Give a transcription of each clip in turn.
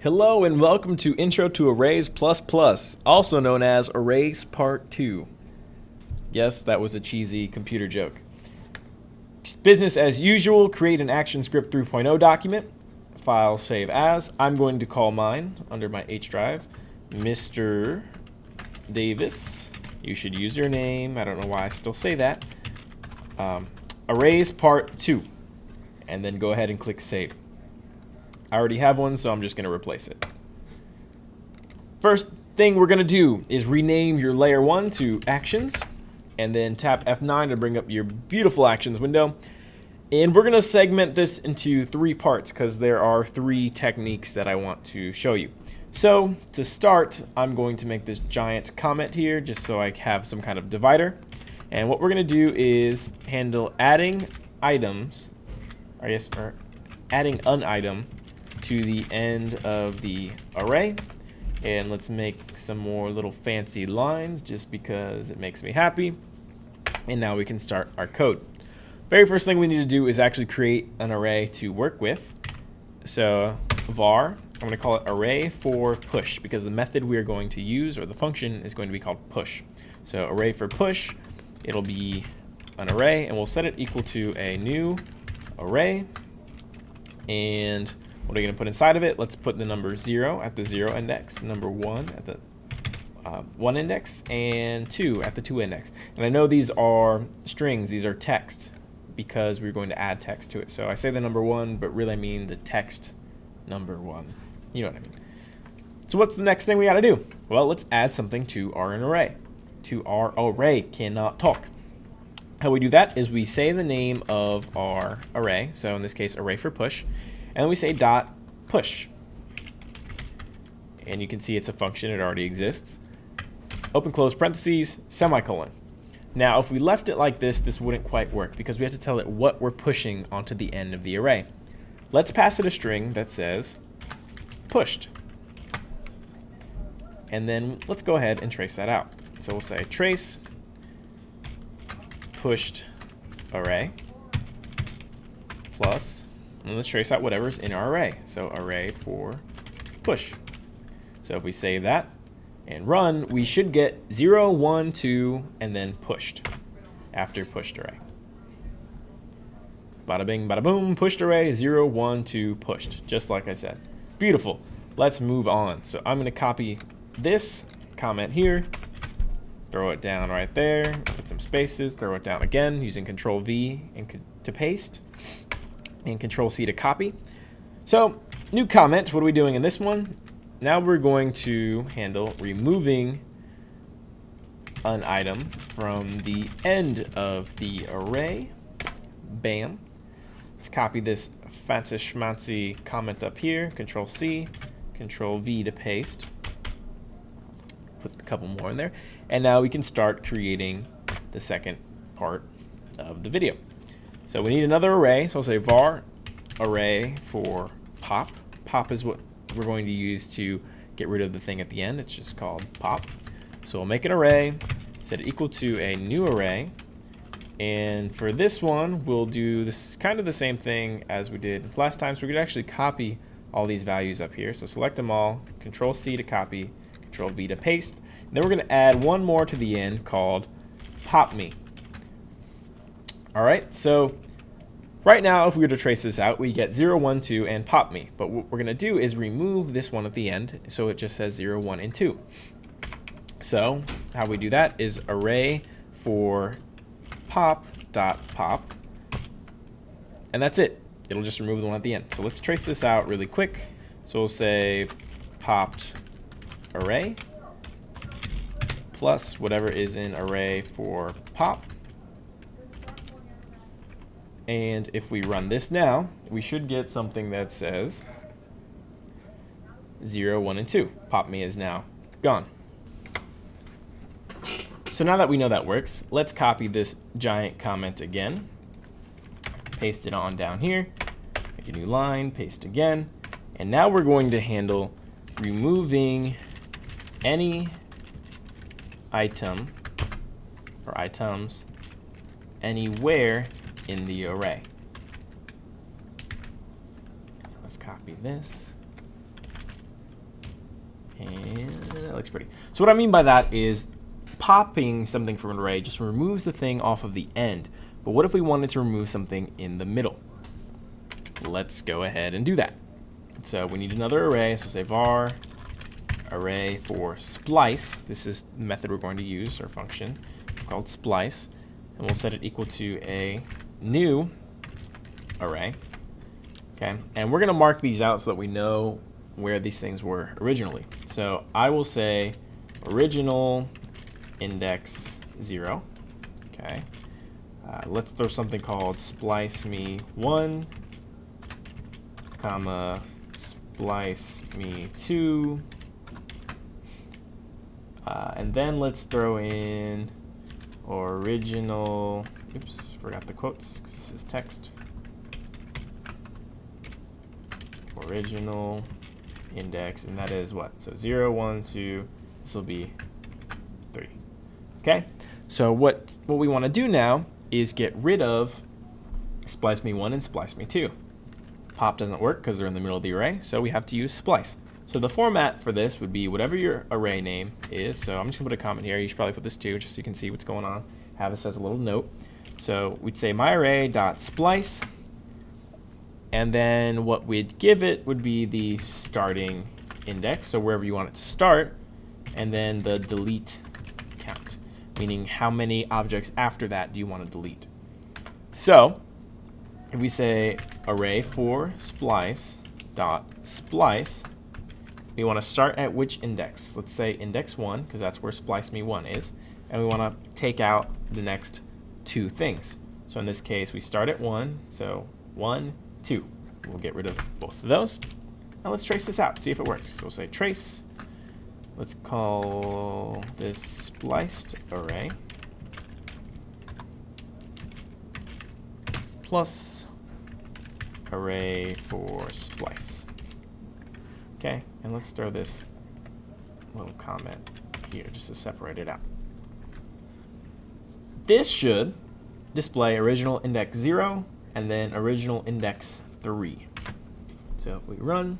Hello and welcome to Intro to Arrays++, also known as Arrays Part 2. Yes, that was a cheesy computer joke. Business as usual, create an ActionScript 3.0 document. File save as. I'm going to call mine under my H drive, Mr. Davis. You should use your name. I don't know why I still say that. Arrays Part 2. And then go ahead and click save. I already have one, so I'm just going to replace it. First thing we're going to do is rename your layer 1 to actions, and then tap F9 to bring up your beautiful actions window. And we're going to segment this into 3 parts because there are 3 techniques that I want to show you. So to start, I'm going to make this giant comment here just so I have some kind of divider. And what we're going to do is handle adding items, or adding an item to the end of the array. And let's make some more little fancy lines just because it makes me happy. And now we can start our code. Very first thing we need to do is actually create an array to work with. So var, I'm going to call it array for push because the method we are going to use, or the function, is going to be called push. So array for push, it'll be an array, and we'll set it equal to a new array. And what are we going to put inside of it? Let's put the number 0 at the 0 index, number 1 at the 1 index, and 2 at the 2 index. And I know these are strings, these are text, because we're going to add text to it. So I say the number 1, but really I mean the text number 1. You know what I mean. So what's the next thing we got to do? Well, let's add something to our array. To our array, cannot talk. How we do that is we say the name of our array, so in this case array for push, and then we say dot push. And you can see it's a function, it already exists. Open close parentheses, semicolon. Now if we left it like this, this wouldn't quite work because we have to tell it what we're pushing onto the end of the array. Let's pass it a string that says pushed. And then let's go ahead and trace that out. So we'll say trace pushed array plus, and let's trace out whatever's in our array. So array for push. So if we save that and run, we should get 0, 1, 2, and then pushed after pushed array. Bada bing, bada boom, pushed array, 0, 1, 2, pushed, just like I said. Beautiful. Let's move on. So I'm going to copy this comment here, throw it down right there, put some spaces, throw it down again using Control V and to paste, and Control C to copy. So new comment, what are we doing in this one? Now we're going to handle removing an item from the end of the array. Bam. Let's copy this fancy schmancy comment up here, Control C, Control V to paste. Put a couple more in there. And now we can start creating the second part of the video. So we need another array. So I'll say var array for pop. Pop is what we're going to use to get rid of the thing at the end. It's just called pop. So we'll make an array, set it equal to a new array. And for this one, we'll do this kind of the same thing as we did last time. So we could actually copy all these values up here. So select them all, Control C to copy, Control V to paste. And then we're going to add one more to the end called pop me. All right, so right now, if we were to trace this out, we get 0, 1, 2, and pop me. But what we're going to do is remove this one at the end, so it just says 0, 1, and 2. So how we do that is array for pop.pop, and that's it. It'll just remove the one at the end. So let's trace this out really quick. So we'll say popped array plus whatever is in array for pop. And if we run this now, we should get something that says 0, 1, and 2. Pop me is now gone. So now that we know that works, let's copy this giant comment again. Paste it on down here. Make a new line, paste again. And now we're going to handle removing any item or items anywhere in the array. Let's copy this. And that looks pretty. So what I mean by that is popping something from an array just removes the thing off of the end. But what if we wanted to remove something in the middle? Let's go ahead and do that. So we need another array. So say var array for splice. This is the method we're going to use, our function called splice. And we'll set it equal to a new array. Okay, and we're going to mark these out so that we know where these things were originally. So I will say original index 0. Okay, let's throw something called splice me 1, comma splice me 2, and then let's throw in original. Oops, forgot the quotes because this is text. Original index, and that is what? So 0, 1, 2, this will be 3. Okay, so what we want to do now is get rid of splice me 1 and splice me 2. Pop doesn't work because they're in the middle of the array, so we have to use splice. So the format for this would be whatever your array name is. So I'm just gonna put a comment here. You should probably put this too, just so you can see what's going on. Have this as a little note. So we'd say myArray.splice, and then what we'd give it would be the starting index, so wherever you want it to start, and then the delete count, meaning how many objects after that do you want to delete. So if we say array for splice.splice, we want to start at which index? Let's say index 1, because that's where splice me 1 is, and we want to take out the next 2 things. So in this case, we start at 1, so 1, 2. We'll get rid of both of those. Now let's trace this out, see if it works. So we'll say trace. Let's call this spliced array plus array for splice. Okay, and let's throw this little comment here just to separate it out. This should display original index 0 and then original index 3. So if we run,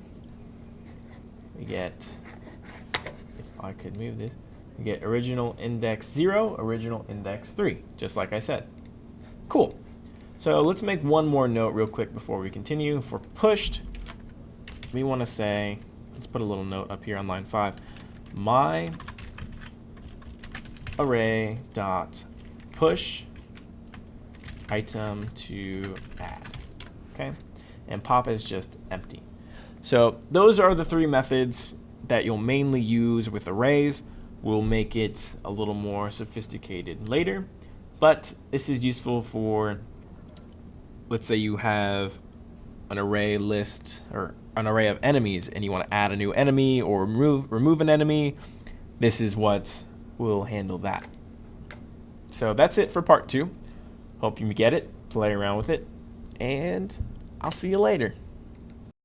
we get, if I could move this, we get original index 0, original index 3, just like I said. Cool. So let's make one more note real quick before we continue. For pushed, we want to say, let's put a little note up here on line 5. My array dot push item to add. Okay, and pop is just empty. So those are the 3 methods that you'll mainly use with arrays. We'll make it a little more sophisticated later, but this is useful for, let's say you have an array list or an array of enemies and you want to add a new enemy or remove an enemy. This is what will handle that. So that's it for part 2. Hope you get it, play around with it, and I'll see you later.